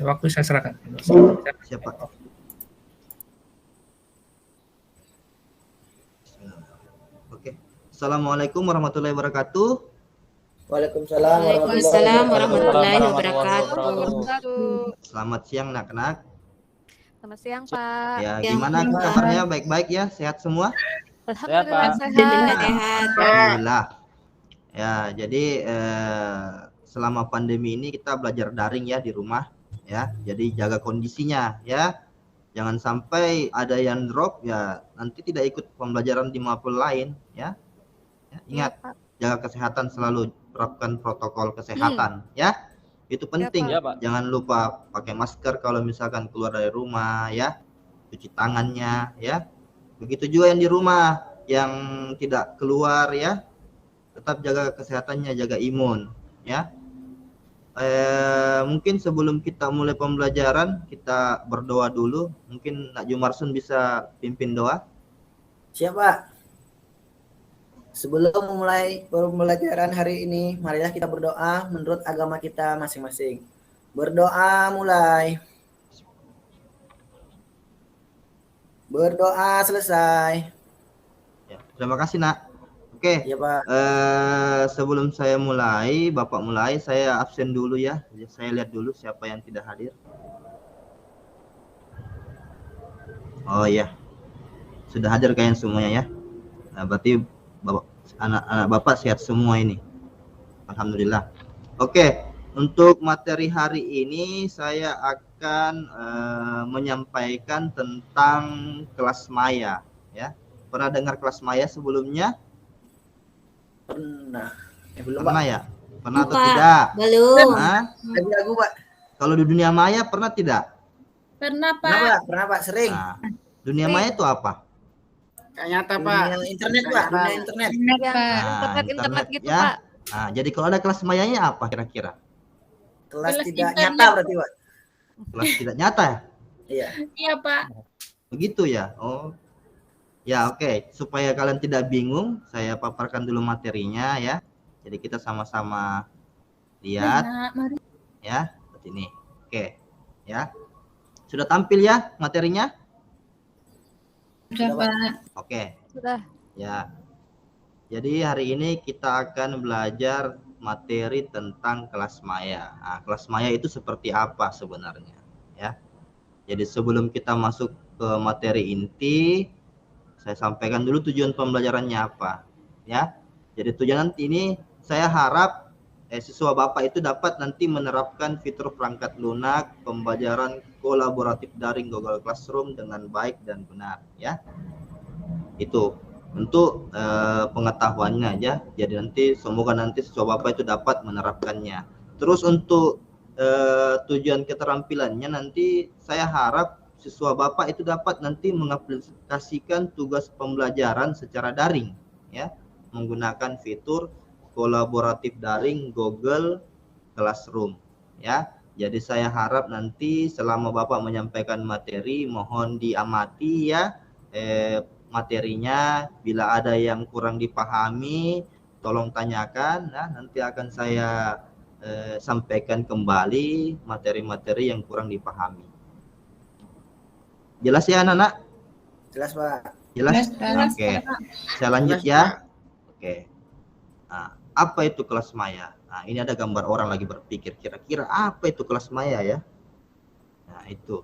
Waktu saya serahkan. Siapa? Oke. Assalamualaikum warahmatullahi wabarakatuh. Waalaikumsalam warahmatullahi wabarakatuh. Selamat siang anak-anak. Selamat siang, Pak. Ya, gimana kabarnya? Baik-baik ya? Sehat semua? Alhamdulillah Sehat. Alhamdulillah. Ya, jadi selama pandemi ini kita belajar daring ya di rumah ya. Jadi jaga kondisinya ya. Jangan sampai ada yang drop ya, nanti tidak ikut pembelajaran di maupun lain ya. Ingat, jaga kesehatan, selalu terapkan protokol kesehatan ya. Itu penting. Ya, Pak. Jangan lupa pakai masker kalau misalkan keluar dari rumah ya. Cuci tangannya ya. Begitu juga yang di rumah, yang tidak keluar ya. Tetap jaga kesehatannya, jaga imun ya. Mungkin sebelum kita mulai pembelajaran, kita berdoa dulu. Mungkin Nak Jumarsun bisa pimpin doa. Siapa? Sebelum memulai pembelajaran hari ini, marilah kita berdoa menurut agama kita masing-masing. Berdoa mulai. Berdoa selesai. Ya, terima kasih Nak. Oke. Ya, Pak. Sebelum saya mulai, Bapak mulai, saya absen dulu ya. Saya lihat dulu siapa yang tidak hadir. Oh iya, sudah hadir kalian semuanya ya. Nah, berarti anak-anak Bapak sehat semua ini. Alhamdulillah. Oke, untuk materi hari ini saya akan menyampaikan tentang kelas maya ya. Pernah dengar kelas maya sebelumnya? Pernah. Belum, Pernah Pak. ya? Pernah atau tidak? Belum. Hah? Lagu, Pak. Kalau di dunia maya pernah tidak? Pernah, Pernah, Pak. Pak. Pernah, Pak. Sering. Nah, dunia maya itu apa? Kayak nyata, Pak. Dunia internet, Pak. Dunia internet. Internet gitu, ya. Pak. Nah, jadi kalau ada kelas mayanya apa kira-kira? Kelas Kelas tidak internet. nyata berarti, Pak. Kelas tidak nyata ya? Iya. Iya, Pak. Begitu ya? Oh. Ya, oke. Supaya kalian tidak bingung, saya paparkan dulu materinya ya. Jadi kita sama-sama lihat Nah, mari. ya, seperti ini. Oke. Ya. Sudah tampil ya materinya? Sudah, Pak. Oke. Sudah. Ya. Jadi hari ini kita akan belajar materi tentang kelas maya. Nah, kelas maya itu seperti apa sebenarnya ya. Jadi sebelum kita masuk ke materi inti, saya sampaikan dulu tujuan pembelajarannya apa ya. Jadi tujuan nanti ini saya harap siswa Bapak itu dapat nanti menerapkan fitur perangkat lunak pembelajaran kolaboratif daring Google Classroom dengan baik dan benar ya. Itu untuk pengetahuannya aja. Jadi nanti semoga nanti siswa Bapak itu dapat menerapkannya. Terus untuk tujuan keterampilannya nanti saya harap siswa Bapak itu dapat nanti mengaplikasikan tugas pembelajaran secara daring ya, menggunakan fitur kolaboratif daring Google Classroom ya. Jadi saya harap nanti selama Bapak menyampaikan materi mohon diamati ya materinya. Bila ada yang kurang dipahami tolong tanyakan ya, nanti akan saya sampaikan kembali materi-materi yang kurang dipahami. Jelas ya anak-anak? Jelas, Pak. Jelas? Jelas, Oke. Pak. Saya lanjut ya. Oke. Nah, apa itu kelas maya? Nah, ini ada gambar orang lagi berpikir kira-kira apa itu kelas maya ya? Nah, itu.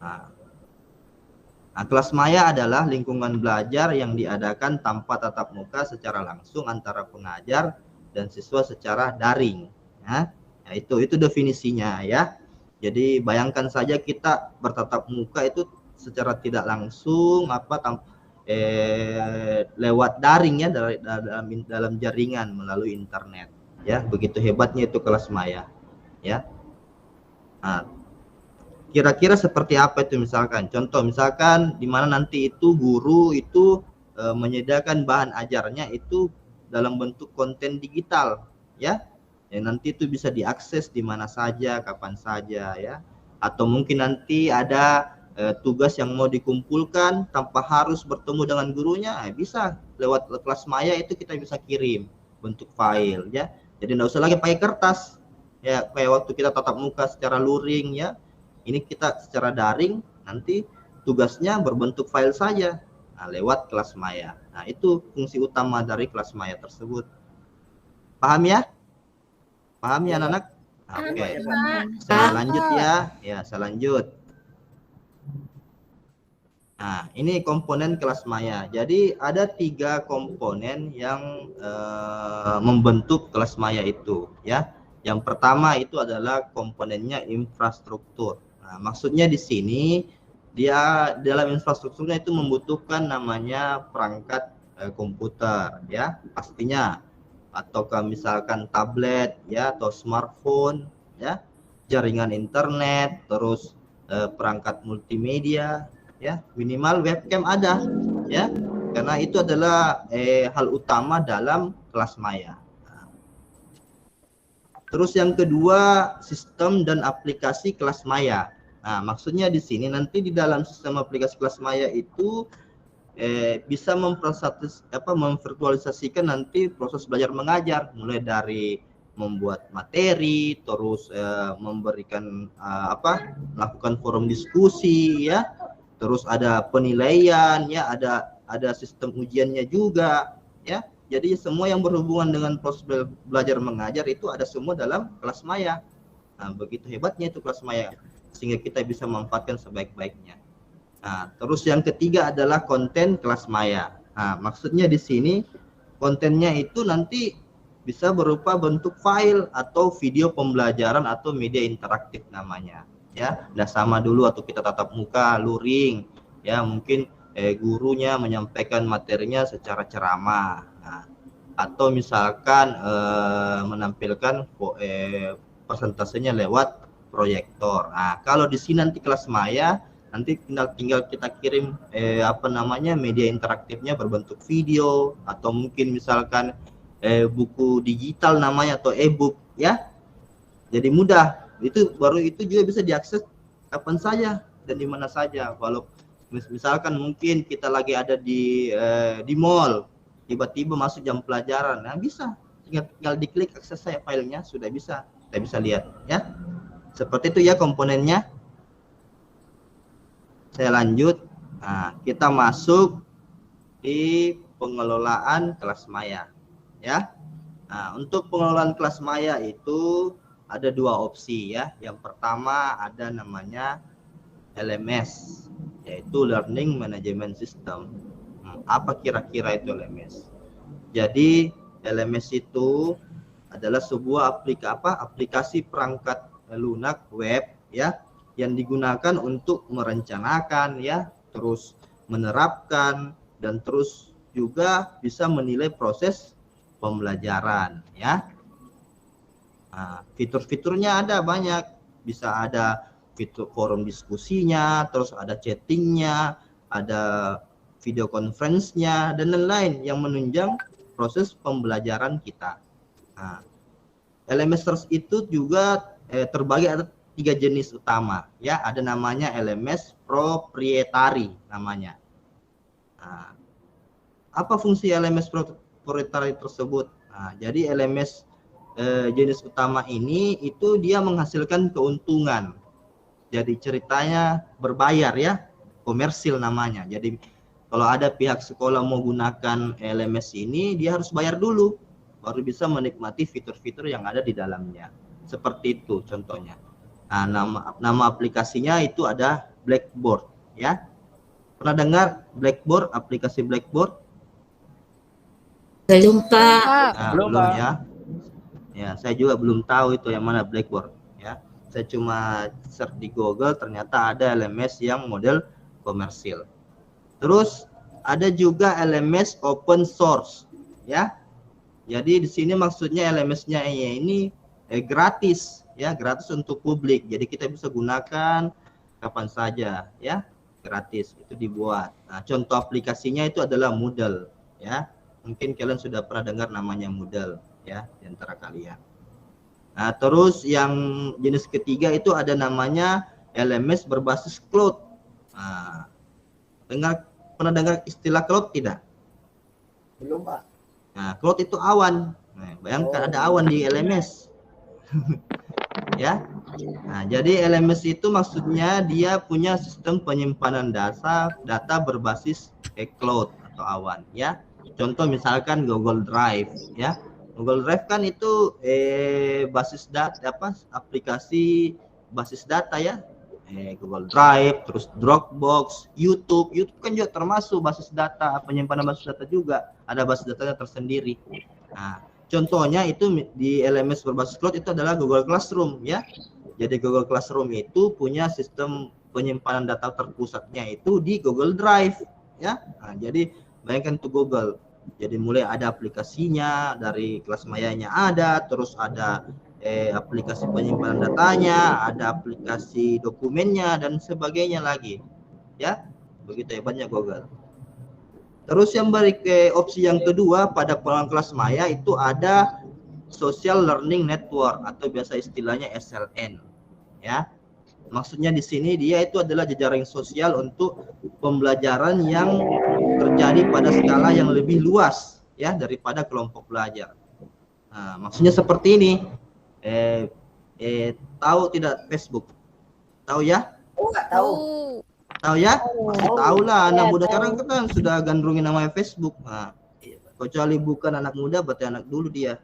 Nah, kelas maya adalah lingkungan belajar yang diadakan tanpa tatap muka secara langsung antara pengajar dan siswa secara daring ya. Nah, itu definisinya ya. Jadi bayangkan saja kita bertatap muka itu secara tidak langsung lewat daring ya, dalam jaringan melalui internet ya. Begitu hebatnya itu kelas maya ya. Nah, kira-kira seperti apa itu misalkan? Contoh misalkan di mana nanti itu guru itu menyediakan bahan ajarnya itu dalam bentuk konten digital ya. Ya, nanti itu bisa diakses di mana saja, kapan saja ya. Atau mungkin nanti ada tugas yang mau dikumpulkan tanpa harus bertemu dengan gurunya, bisa lewat kelas maya itu kita bisa kirim bentuk file ya. Jadi enggak usah lagi pakai kertas Ya, kayak waktu kita tatap muka secara luring ya. Ini kita secara daring, nanti tugasnya berbentuk file saja. Nah, lewat kelas maya. Nah, itu fungsi utama dari kelas maya tersebut. Paham ya? Paham ya, anak-anak? Oke. Ya, Pak. Saya lanjut ya. Ya, saya lanjut. Nah, ini komponen kelas maya. Jadi ada 3 komponen yang membentuk kelas maya itu, ya. Yang pertama itu adalah komponennya infrastruktur. Nah, maksudnya di sini dia dalam infrastrukturnya itu membutuhkan namanya perangkat komputer, ya, pastinya. Ataukah misalkan tablet, ya, atau smartphone, ya, jaringan internet, terus perangkat multimedia, ya, minimal webcam ada, ya, karena itu adalah hal utama dalam kelas maya. Terus yang kedua, sistem dan aplikasi kelas maya. Nah, maksudnya di sini nanti di dalam sistem aplikasi kelas maya itu bisa memvirtualisasikan nanti proses belajar mengajar, mulai dari membuat materi, terus memberikan melakukan forum diskusi, ya. Terus ada penilaian, ya, ada sistem ujiannya juga, ya. Jadi semua yang berhubungan dengan proses belajar mengajar itu ada semua dalam kelas maya. Nah, begitu hebatnya itu kelas maya, sehingga kita bisa memanfaatkan sebaik-baiknya. Nah, terus yang ketiga adalah konten kelas maya. Nah, maksudnya di sini kontennya itu nanti bisa berupa bentuk file atau video pembelajaran atau media interaktif namanya. Ya, udah sama dulu atau kita tatap muka luring, ya, mungkin gurunya menyampaikan materinya secara ceramah, nah, atau misalkan menampilkan presentasenya lewat proyektor. Nah, kalau di sini nanti kelas maya nanti tinggal kita kirim media interaktifnya berbentuk video atau mungkin misalkan buku digital namanya atau e-book, ya. Jadi mudah. Itu juga bisa diakses kapan saja dan di mana saja. Kalau misalkan mungkin kita lagi ada di mall, tiba-tiba masuk jam pelajaran, nah bisa tinggal diklik akses saya filenya, sudah bisa, kita bisa lihat, ya. Seperti itu ya komponennya. Saya lanjut. Nah, kita masuk di pengelolaan kelas maya, ya. Nah, untuk pengelolaan kelas maya itu ada 2 opsi, ya. Yang pertama ada namanya LMS, yaitu Learning Management System. Apa kira-kira itu LMS? Jadi LMS itu adalah sebuah aplikasi perangkat lunak web, ya, yang digunakan untuk merencanakan, ya, terus menerapkan dan terus juga bisa menilai proses pembelajaran, ya. Nah, fitur-fiturnya ada banyak, bisa ada fitur forum diskusinya, terus ada chattingnya, ada video conference-nya dan lain-lain yang menunjang proses pembelajaran kita. Nah, LMS itu juga terbagi ada 3 jenis utama, ya. Ada namanya LMS proprietary namanya. Nah, apa fungsi LMS proprietary tersebut? Nah, jadi LMS jenis utama ini itu dia menghasilkan keuntungan. Jadi ceritanya berbayar, ya, komersil namanya. Jadi kalau ada pihak sekolah mau gunakan LMS ini, dia harus bayar dulu, baru bisa menikmati fitur-fitur yang ada di dalamnya. Seperti itu contohnya. Nah, nama aplikasinya itu ada Blackboard, ya. Pernah dengar Blackboard, aplikasi Blackboard? Belum, Pak. Nah, belum, ya. Ya, saya juga belum tahu itu yang mana Blackboard, ya. Saya cuma search di Google, ternyata ada LMS yang model komersil. Terus ada juga LMS open source, ya. Jadi di sini maksudnya LMS-nya ini gratis, ya, gratis untuk publik. Jadi kita bisa gunakan kapan saja, ya, gratis itu dibuat. Nah, contoh aplikasinya itu adalah Moodle, ya. Mungkin kalian sudah pernah dengar namanya Moodle, ya, di antara kalian. Nah, terus yang jenis ketiga itu ada namanya LMS berbasis cloud. Nah, pernah dengar istilah cloud tidak? Belum, Pak. Nah, cloud itu awan. Nah, bayangkan ada awan di LMS. ya. Nah, jadi LMS itu maksudnya dia punya sistem penyimpanan data berbasis cloud atau awan, ya. Contoh misalkan Google Drive, ya. Google Drive kan itu basis data aplikasi basis data ya. Google Drive, terus Dropbox, YouTube kan juga termasuk basis data, penyimpanan basis data juga, ada basis datanya tersendiri. Nah, contohnya itu di LMS berbasis cloud itu adalah Google Classroom ya. Jadi Google Classroom itu punya sistem penyimpanan data terpusatnya itu di Google Drive ya. Nah, jadi bayangkan itu Google. Jadi mulai ada aplikasinya dari kelas mayanya ada, terus ada aplikasi penyimpanan datanya, ada aplikasi dokumennya dan sebagainya lagi. Ya. Begitu hebatnya Google. Terus yang opsi yang kedua pada peluang kelas maya itu ada Social Learning Network atau biasa istilahnya SLN. Ya. Maksudnya di sini dia itu adalah jejaring sosial untuk pembelajaran yang terjadi pada skala yang lebih luas ya daripada kelompok belajar. Nah, maksudnya seperti ini. Tahu tidak Facebook? Tahu ya? Enggak tahu. Tahu ya? Pasti tahu lah. Anak muda sekarang kan sudah gandrungin namanya Facebook. Nah, kecuali bukan anak muda, berarti anak dulu dia.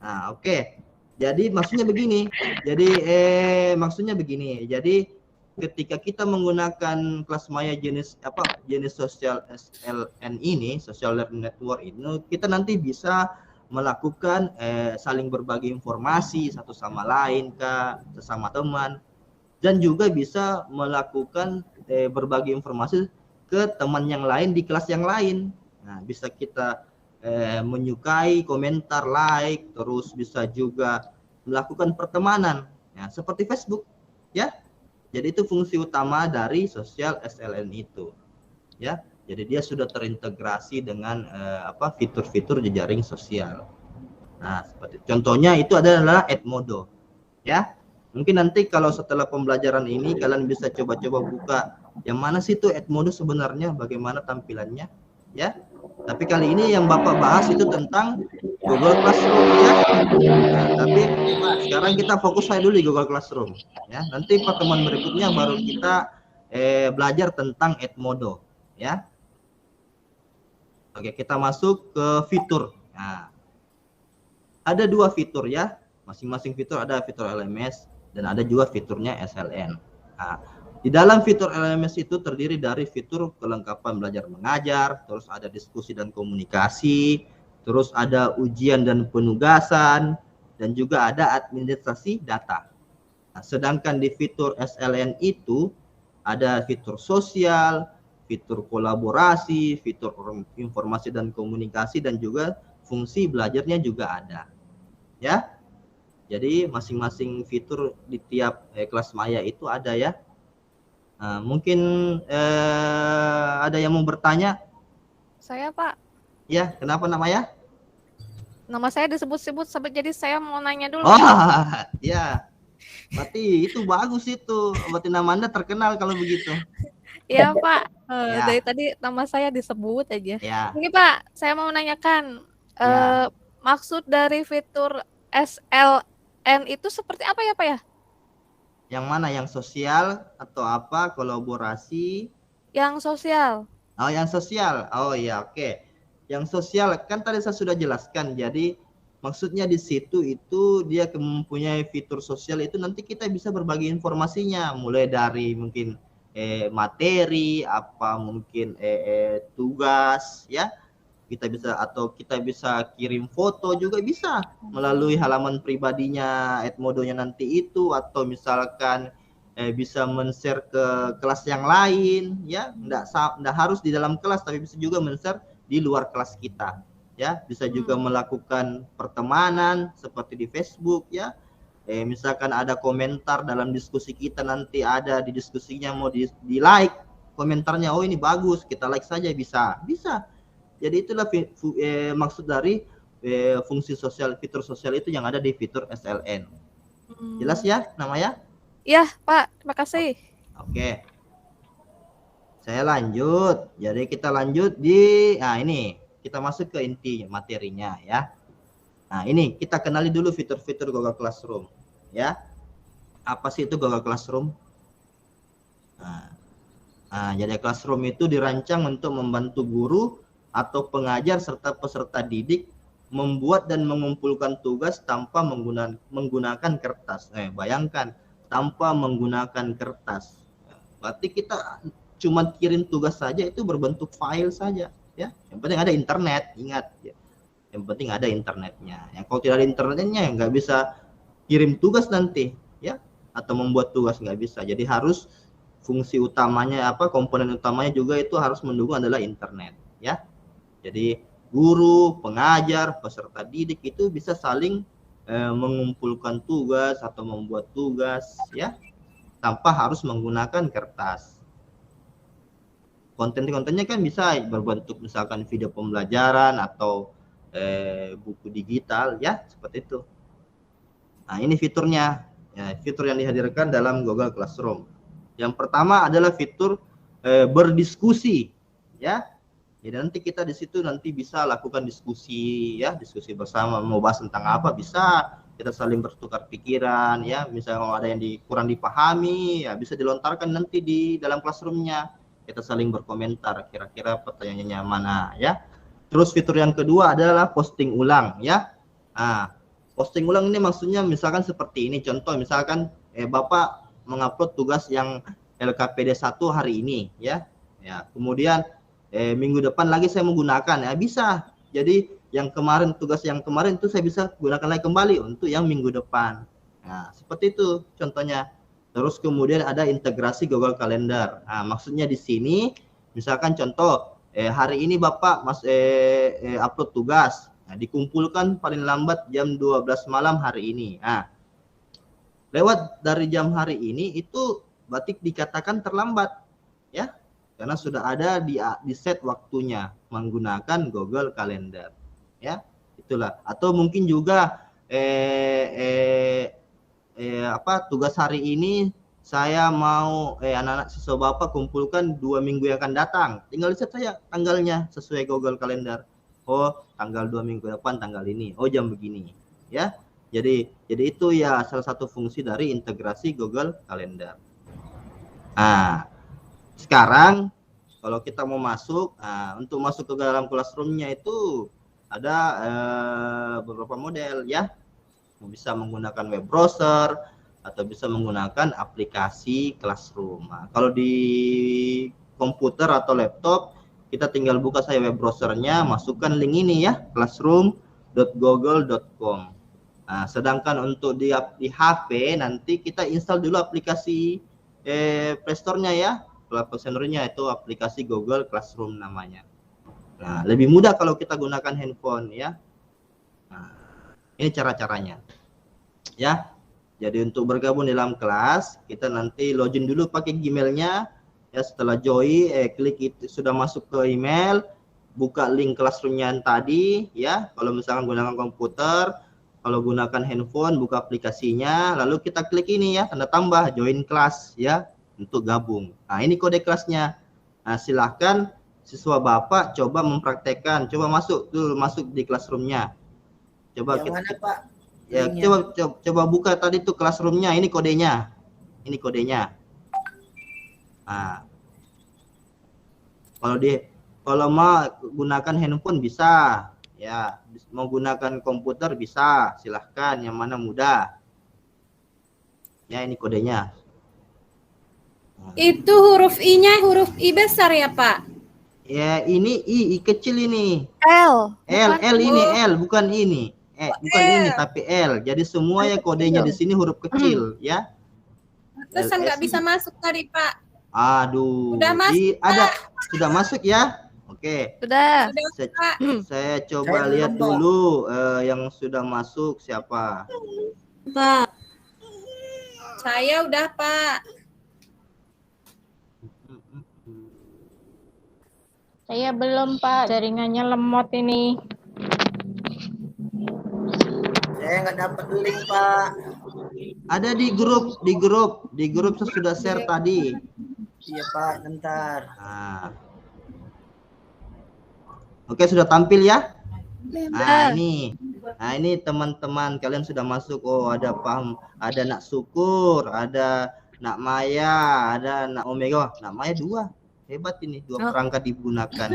Nah, oke. Jadi maksudnya begini. Jadi ketika kita menggunakan kelas maya jenis sosial SLN ini, Social Learning Network ini, kita nanti bisa melakukan saling berbagi informasi satu sama lain sesama teman, dan juga bisa melakukan berbagi informasi ke teman yang lain di kelas yang lain. Nah, bisa kita menyukai, komentar, like, terus bisa juga melakukan pertemanan ya, seperti Facebook ya. Jadi itu fungsi utama dari sosial SLN itu ya. Jadi dia sudah terintegrasi dengan fitur-fitur jejaring sosial. Nah, seperti contohnya itu adalah Edmodo ya. Mungkin nanti kalau setelah pembelajaran ini kalian bisa coba-coba buka yang mana sih itu Edmodo sebenarnya, bagaimana tampilannya ya. Tapi kali ini yang Bapak bahas itu tentang Google Classroom ya. Nah, tapi sekarang kita fokus aja dulu di Google Classroom ya. Nanti pertemuan berikutnya baru kita belajar tentang Edmodo ya. Oke, kita masuk ke fitur. Nah, ada 2 fitur ya. Masing-masing fitur ada fitur LMS dan ada juga fiturnya SLN. Nah, di dalam fitur LMS itu terdiri dari fitur kelengkapan belajar mengajar, terus ada diskusi dan komunikasi, terus ada ujian dan penugasan, dan juga ada administrasi data. Nah, sedangkan di fitur SLN itu ada fitur sosial, fitur kolaborasi, fitur informasi dan komunikasi, dan juga fungsi belajarnya juga ada. Ya. Jadi masing-masing fitur di tiap kelas maya itu ada ya. Nah, mungkin ada yang mau bertanya? Saya, Pak. Ya, kenapa namanya? Nama saya disebut-sebut jadi saya mau nanya dulu. Oh, ya. Berarti itu bagus itu. Berarti nama Anda terkenal kalau begitu. Iya, Pak. Ya. Dari tadi nama saya disebut aja. Ya. Ini, Pak, saya mau menanyakan maksud dari fitur SLN itu seperti apa ya, Pak ya? Yang mana? Yang sosial atau apa? Kolaborasi? Yang sosial. Oh, yang sosial. Oh iya, oke. Yang sosial kan tadi saya sudah jelaskan. Jadi maksudnya di situ itu dia mempunyai fitur sosial itu nanti kita bisa berbagi informasinya, mulai dari mungkin materi, apa mungkin tugas ya. Kita bisa kirim foto juga bisa melalui halaman pribadinya Edmodo-nya nanti itu, atau misalkan bisa men-share ke kelas yang lain ya. Nggak harus di dalam kelas, tapi bisa juga men-share di luar kelas kita ya. Bisa juga melakukan pertemanan seperti di Facebook ya. Misalkan ada komentar dalam diskusi kita, nanti ada di diskusinya mau di like komentarnya, oh ini bagus, kita like saja, bisa. Jadi itulah maksud dari fungsi sosial, fitur sosial itu yang ada di fitur SLN. Jelas ya namanya? Iya, Pak. Terima kasih. Oke. Saya lanjut. Jadi kita lanjut di ini kita masuk ke inti materinya ya. Nah, ini kita kenali dulu fitur-fitur Google Classroom ya. Apa sih itu Google Classroom? Jadi Classroom itu dirancang untuk membantu guru atau pengajar serta peserta didik membuat dan mengumpulkan tugas tanpa menggunakan kertas. Bayangkan, tanpa menggunakan kertas. Berarti kita cuma kirim tugas saja, itu berbentuk file saja, ya. Yang penting ada internet, ingat ya. Yang penting ada internetnya. Yang kalau tidak ada internetnya nggak bisa kirim tugas nanti, ya, atau membuat tugas nggak bisa. Jadi harus fungsi utamanya komponen utamanya juga itu harus mendukung adalah internet, ya. Jadi guru, pengajar, peserta didik itu bisa saling mengumpulkan tugas atau membuat tugas, ya, tanpa harus menggunakan kertas. Konten-kontennya kan bisa berbentuk misalkan video pembelajaran atau buku digital, ya, seperti itu. Nah, ini fiturnya, ya, fitur yang dihadirkan dalam Google Classroom. Yang pertama adalah fitur berdiskusi, ya. Jadi nanti kita di situ nanti bisa lakukan diskusi, ya, diskusi bersama, mau bahas tentang apa bisa, kita saling bertukar pikiran, ya. Misalnya kalau ada yang kurang dipahami, ya bisa dilontarkan nanti di dalam classroomnya. Kita saling berkomentar, kira-kira pertanyaannya mana, ya. Terus fitur yang kedua adalah posting ulang, ya. Posting ulang ini maksudnya misalkan seperti ini, contoh misalkan Bapak mengupload tugas yang LKPD 1 hari ini, ya. Kemudian minggu depan lagi saya menggunakan, ya bisa. Jadi yang kemarin, tugas yang kemarin itu saya bisa gunakan lagi kembali untuk yang minggu depan. Nah, seperti itu contohnya. Terus kemudian ada integrasi Google Calendar. Maksudnya di sini misalkan contoh hari ini Bapak upload tugas, dikumpulkan paling lambat jam 12 malam hari ini. Lewat dari jam hari ini itu berarti dikatakan terlambat, ya, karena sudah ada di set waktunya menggunakan Google Calendar, ya, itulah. Atau mungkin juga tugas hari ini saya mau anak-anak siswa Bapak kumpulkan 2 minggu yang akan datang, tinggal set saja tanggalnya sesuai Google Calendar. Oh, tanggal 2 minggu depan tanggal ini, oh jam begini, ya. Jadi itu ya salah satu fungsi dari integrasi Google Calendar. Sekarang kalau kita mau masuk, untuk masuk ke dalam classroom-nya itu ada beberapa model, ya. Bisa menggunakan web browser atau bisa menggunakan aplikasi Classroom. Kalau di komputer atau laptop kita tinggal buka saja web browsernya, masukkan link ini, ya, classroom.google.com. Sedangkan untuk di HP nanti kita install dulu aplikasi Play Store-nya, ya. Play Store-nya itu aplikasi Google Classroom namanya. Lebih mudah kalau kita gunakan handphone, ya. Ini cara-caranya, ya. Jadi untuk bergabung dalam kelas kita nanti login dulu pakai Gmail-nya, ya. Setelah join klik itu sudah masuk ke email, buka link classroom-nya tadi, ya. Kalau misalkan gunakan komputer, kalau gunakan handphone buka aplikasinya, lalu kita klik ini, ya, tanda tambah join kelas, ya, untuk gabung. Ini kode kelasnya. Silahkan siswa Bapak coba mempraktekkan, coba masuk di classroom-nya. Coba yang mana, Pak? Ya, coba buka tadi tuh classroom-nya, ini kodenya. Ini kodenya. Kalau mau gunakan handphone bisa, ya. Mau gunakan komputer bisa, silahkan yang mana mudah. Ya, ini kodenya. Itu huruf I-nya huruf I besar ya, Pak? Ya, ini I kecil ini. L ini L, bukan ini. Bukan ini tapi L. Jadi semua ya kodenya di sini huruf kecil, ya. Terusan nggak bisa masuk tadi, Pak. Aduh. Sudah masuk, sudah masuk, ya. Oke. Sudah. Saya coba lihat dulu yang sudah masuk siapa. Pak. Saya udah, Pak. Saya belum, Pak. Jaringannya lemot ini. Saya nggak dapat link, Pak. Ada di grup saya sudah share tadi. Iya, Pak, bentar. Oke, sudah tampil, ya. Ini Nah, ini teman-teman kalian sudah masuk. Oh, ada paham, ada nak syukur, ada nak maya, ada nak omega. Wah, nak maya 2. Hebat ini, 2 perangkat digunakan.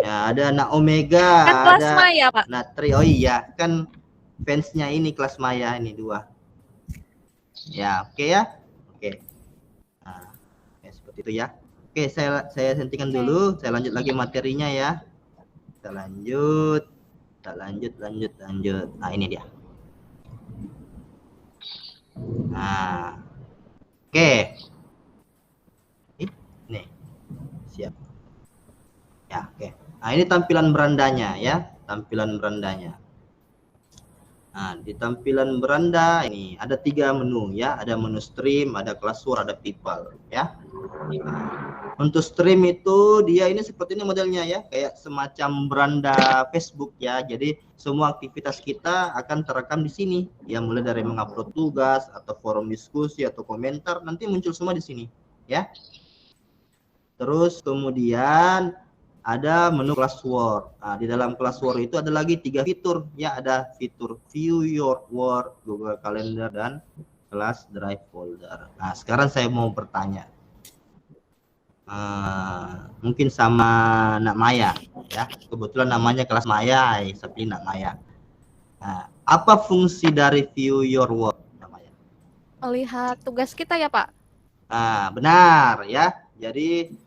Ya, ada nak omega, Kan kelas ada maya, Pak. natri. Oh iya, kan fansnya ini kelas maya ini 2. Ya, oke ya. Oke. Nah, ya, seperti itu ya. Oke, saya hentikan dulu. Saya lanjut lagi materinya ya. Kita lanjut. Lanjut. Nah, ini dia. Nah. Oke. Ini. Siap. Ya, oke. Nah, ini tampilan berandanya ya. Tampilan berandanya. Nah, di tampilan beranda ini ada 3 menu ya, ada menu stream, ada classroom, ada people ya. Nah, untuk stream itu dia ini seperti ini modelnya ya, kayak semacam beranda Facebook ya. Jadi semua aktivitas kita akan terekam di sini. Ya, mulai dari mengupload tugas atau forum diskusi atau komentar nanti muncul semua di sini ya. Terus kemudian ada menu classwork. Nah, di dalam classwork itu ada lagi 3 fitur ya, ada fitur view your work, Google Calendar, dan class drive folder. Nah, sekarang saya mau bertanya, mungkin sama Nak Maya ya, kebetulan namanya kelas Maya, seperti Nak Maya. Nah, apa fungsi dari view your work, Nak Maya? Melihat tugas kita ya, Pak. Nah, benar ya. Jadi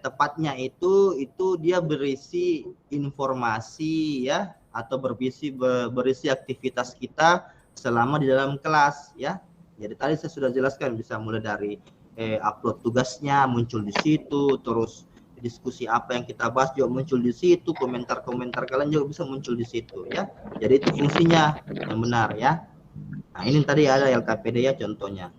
tepatnya itu dia berisi informasi ya, atau berisi aktivitas kita selama di dalam kelas ya. Jadi tadi saya sudah jelaskan, bisa mulai dari upload tugasnya muncul di situ, terus diskusi apa yang kita bahas juga muncul di situ, komentar-komentar kalian juga bisa muncul di situ ya. Jadi itu fungsinya yang benar ya. Nah, ini tadi ada LKPD ya contohnya.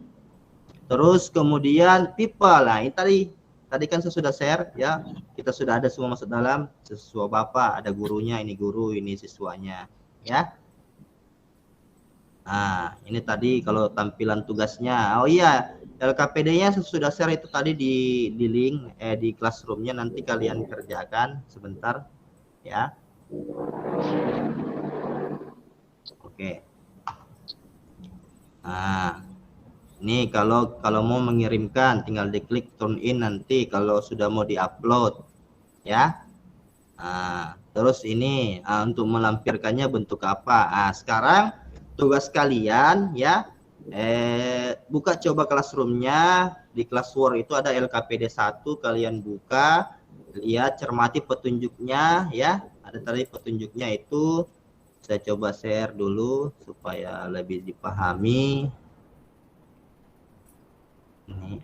Terus kemudian people. Nah, ini tadi kan saya sudah share ya, kita sudah ada semua masuk dalam, siswa Bapak, ada gurunya, ini guru, ini siswanya ya. Nah, ini tadi kalau tampilan tugasnya. Oh iya, LKPD-nya saya sudah share itu tadi di link di classroom-nya, nanti kalian kerjakan sebentar ya. Oke. Nah, ini kalau mau mengirimkan tinggal diklik turn in, nanti kalau sudah mau diupload ya. Nah, terus ini untuk melampirkannya bentuk apa? Nah, sekarang tugas kalian ya, buka coba classroom-nya. Di classwork itu ada LKPD 1, kalian buka, lihat, cermati petunjuknya ya. Ada tadi petunjuknya itu, saya coba share dulu supaya lebih dipahami. Ini.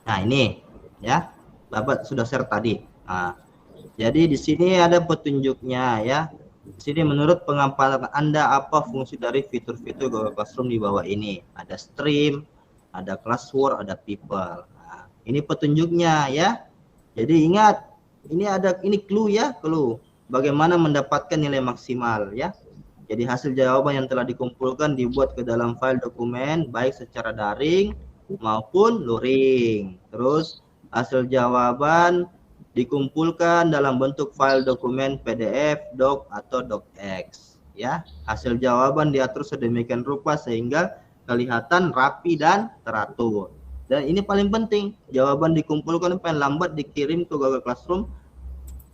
Nah, ini ya, Bapak sudah share tadi. Nah, jadi di sini ada petunjuknya ya. Di sini menurut pengamatan Anda apa fungsi dari fitur-fitur Google Classroom di bawah ini? Ada stream, ada classwork, ada people. Nah, ini petunjuknya ya. Jadi ingat, ini clue ya, clue bagaimana mendapatkan nilai maksimal ya. Jadi hasil jawaban yang telah dikumpulkan dibuat ke dalam file dokumen baik secara daring maupun luring. Terus hasil jawaban dikumpulkan dalam bentuk file dokumen PDF, doc atau docx ya. Hasil jawaban diatur sedemikian rupa sehingga kelihatan rapi dan teratur. Dan ini paling penting, jawaban dikumpulkan paling lambat dikirim ke Google Classroom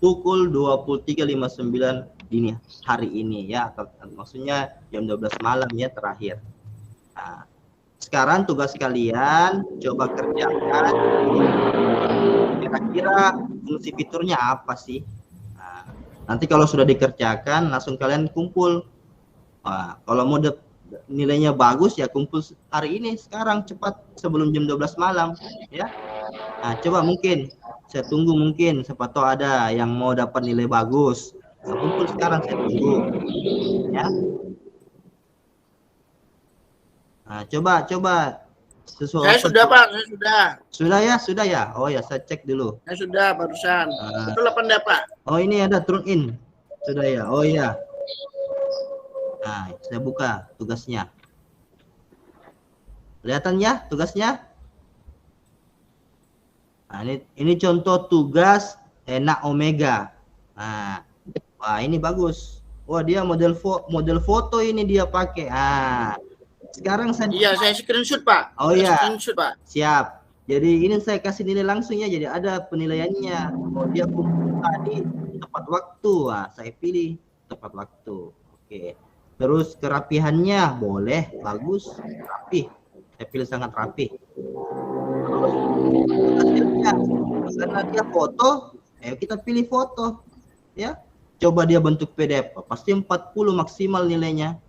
pukul 23.59 dini hari ini ya, atau maksudnya jam 12 malam ya terakhir. Nah, sekarang tugas kalian coba kerjakan, kira-kira fungsi fiturnya apa sih? Nah, nanti kalau sudah dikerjakan langsung kalian kumpul. Nah, kalau mau nilainya bagus ya kumpul hari ini sekarang cepat sebelum jam 12 malam ya. Nah, coba mungkin saya tunggu, mungkin siapa tahu ada yang mau dapat nilai bagus. Saya kumpul sekarang, saya tunggu ya. Nah, coba sesuatu. Saya sudah, Pak, saya sudah. Sudah ya. Oh ya, saya cek dulu. Saya sudah barusan. Betul apa enggak, Pak? Oh, ini ada turn in. Sudah ya. Oh iya. Nah, saya buka tugasnya. Kelihatan ya tugasnya? Nah, Nah, ini contoh tugas Nak Omega. Nah, wah ini bagus. Wah, dia model foto ini dia pakai. Sekarang Iya, saya screenshot, Pak. Oh iya. Screenshot, Pak. Siap. Jadi ini saya kasih nilai langsung ya. Jadi ada penilaiannya. Oh, dia kumpul tadi tepat waktu. Saya pilih tepat waktu. Oke. Terus kerapihannya boleh, bagus, rapi. Saya pilih sangat rapi. Terus hasilnya, karena dia foto, kita pilih foto. Ya. Coba dia bentuk PDF, pasti 40 maksimal nilainya.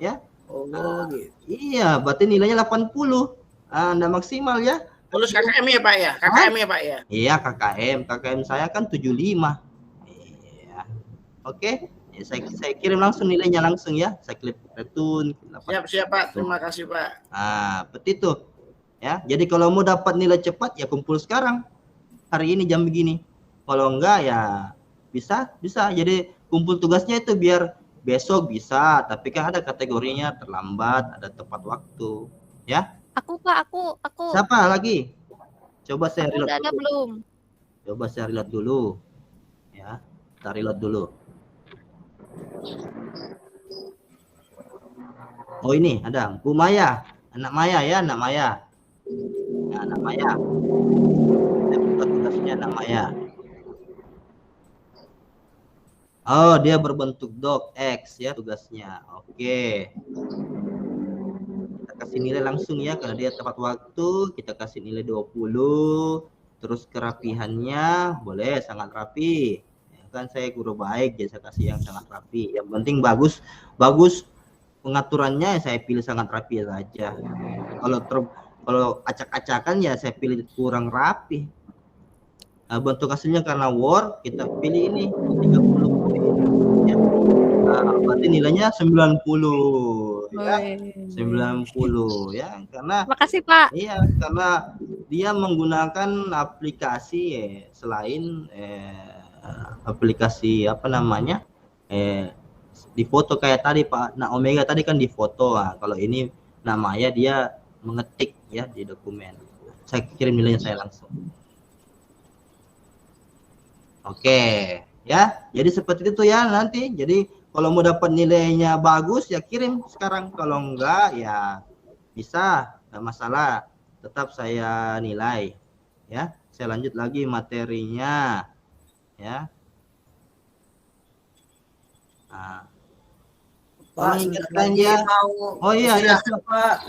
Ya. Oh, gitu. Iya, berarti nilainya 80. Anda maksimal ya. Terus KKM ya, Pak ya? KKM ya, Pak ya? Iya, KKM saya kan 75. Iya. Oke. Ya, saya kirim langsung nilainya langsung ya. Saya klik return. Siap, Pak. Terima kasih, Pak. Seperti itu. Ya, jadi kalau mau dapat nilai cepat ya kumpul sekarang. Hari ini jam begini. Kalau enggak ya bisa. Jadi kumpul tugasnya itu biar besok bisa, tapi kan ada kategorinya terlambat, ada tepat waktu. Ya. Aku Pak, aku. Siapa lagi? Coba saya reload udah ada dulu. belum? Coba saya reload dulu. Ya, kita reload dulu. Oh ini ada Bu Maya, anak Maya ya, anak Maya. Ya, anak Maya. Saya buka tugasnya anak Maya. Oh, dia berbentuk docx ya tugasnya. Oke. Kita kasih nilai langsung ya karena dia tepat waktu, kita kasih nilai 20. Terus kerapihannya boleh sangat rapi. Ya, kan saya guru baik jadi saya kasih yang sangat rapi. Yang penting bagus pengaturannya saya pilih sangat rapi saja. Kalau acak-acakan ya saya pilih kurang rapi. Bentuk hasilnya karena Word kita pilih ini 30. Ya. Berarti nilainya 90 ya. 90 ya karena Makasih Pak. Iya, karena dia menggunakan aplikasi selain aplikasi apa namanya? Di foto kayak tadi Pak. Nah, Omega tadi kan di foto. Kalau ini namanya dia mengetik ya di dokumen. Saya kirim nilainya saya langsung. Oke, ya. Jadi seperti itu ya nanti. Jadi kalau mau dapat nilainya bagus ya kirim sekarang. Kalau enggak ya bisa, enggak masalah. Tetap saya nilai. Ya, saya lanjut lagi materinya. Ya. Nah. Pak, Oh iya ya siap.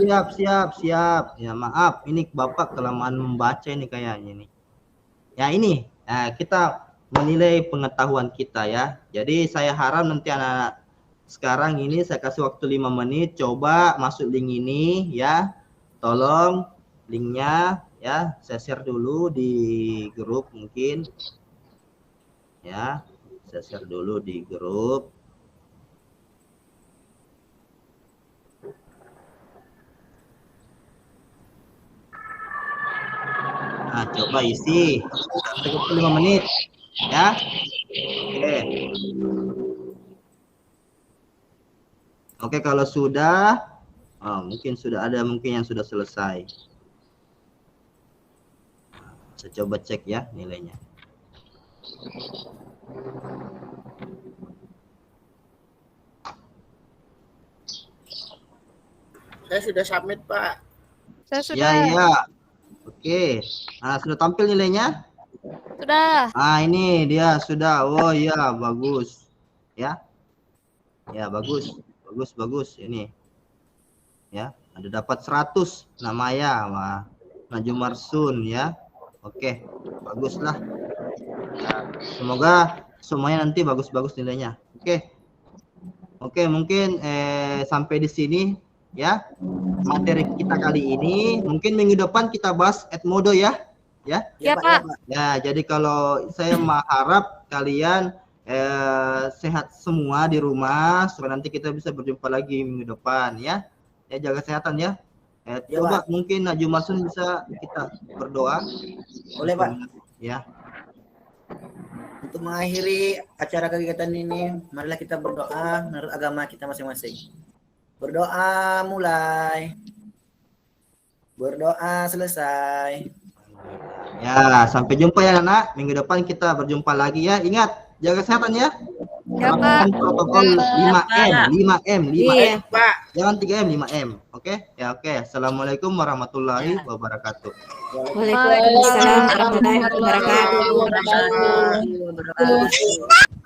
Ya maaf, ini Bapak kelamaan membaca ini kayaknya nih. Ya ini kita menilai pengetahuan kita ya. Jadi saya harap nanti anak-anak sekarang ini saya kasih waktu 5 menit coba masuk link ini ya. Tolong linknya ya saya share dulu di grup mungkin. Ya, saya share dulu di grup. Nah, coba isi 35 menit ya. Oke, kalau sudah mungkin sudah ada mungkin yang sudah selesai. Saya coba cek ya nilainya. Saya sudah submit, Pak. Saya sudah. Ya. Oke. Sudah tampil nilainya? Sudah. Ini dia sudah. Oh iya, bagus. Ya. Ya, bagus. Bagus ini. Ya, ada dapat 100 namanya. Wah, Najum Marsun ya. Oke, baguslah. Ya, semoga semuanya nanti bagus-bagus nilainya. Oke, mungkin sampai di sini ya materi kita kali ini. Mungkin minggu depan kita bahas Edmodo ya. Ya Pak. Ya, jadi kalau saya mengharap kalian sehat semua di rumah supaya nanti kita bisa berjumpa lagi minggu depan ya. Ya, jaga kesehatan ya. Coba mungkin Najum Marsun bisa kita berdoa. Boleh Pak. Ya. Untuk mengakhiri acara kegiatan ini, marilah kita berdoa menurut agama kita masing-masing. Berdoa mulai. Berdoa selesai. Ya, sampai jumpa ya anak. Minggu depan kita berjumpa lagi ya. Ingat, jaga kesehatan ya. Ya, Pak. Lakukan protokol 5M, 5M, 5M. Iya. Pak. Jangan 3M, 5M. Oke? Ya, oke. Assalamualaikum warahmatullahi wabarakatuh. Waalaikumsalam warahmatullahi wabarakatuh. Warahmatullahi wabarakatuh.